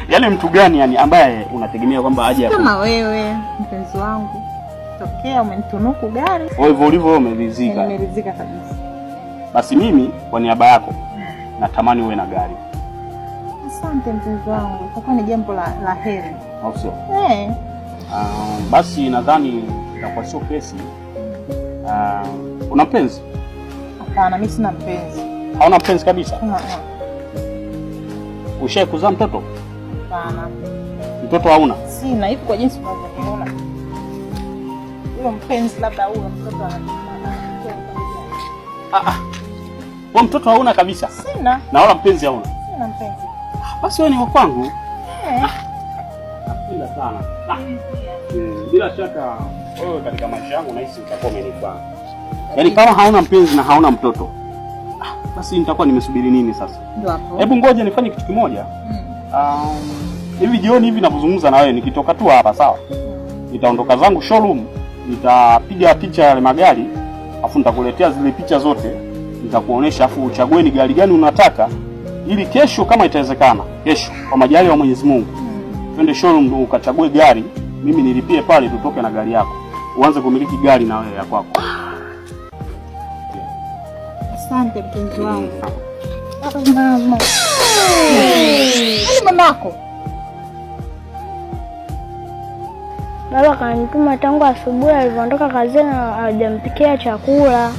Yaani mtu gani yani ambaye unategemea kwamba aje kama wewe mpenzi wangu? Tokea umenitunuku gari. Wewe hivyo ulivyo umeridhika? Nimeridhika kabisa. Basi mimi kwa niaba yako natamani uwe na gari. Asante mpenzi wangu. Itakuwa ni jambo la heri. Au sio? Basi nadhani itakuwa sio kesi. Una mpenzi? Hapana, mimi sina mpenzi. Hauna mpenzi kabisa? Ushaye kuzaa mtoto? Hapana. Mtoto hauna? Sina, hivi kwa jinsi unavyoona. Huyo mpenzi labda huyo mtoto wewe mtoto hauna kabisa? Sina. Na wala mpenzi hauna? Sina mpenzi. Basi wewe ni wa kwangu. Napenda sana. Bila shaka wewe katika maisha yangu nahisi utakuwa umenifaa. Yaani kama hauna mpenzi na hauna mtoto, basi nitakuwa nimesubiri nini sasa? Ndio hapo. Hebu ngoja nifanye kitu kimoja. Hivi jioni hivi ninapozungumza na wewe nikitoka tu hapa sawa? Nitaondoka zangu showroom, nitapiga picha ya magari, afu nitakuletea zile picha zote, nitakuonesha afu uchague ni gari gani unataka ili kesho kama itawezekana, kesho kwa majaliwa ya Mwenyezi Mungu. Twende showroom ukachague gari, mimi nilipie pale tutoke na gari yako. Uanze kumiliki gari na wewe ya kwako. Asante mpenzi wangu. Mama. Ni mamako. Baba kanituma tangu asubuhi alivyoondoka kazini hajampikia chakula.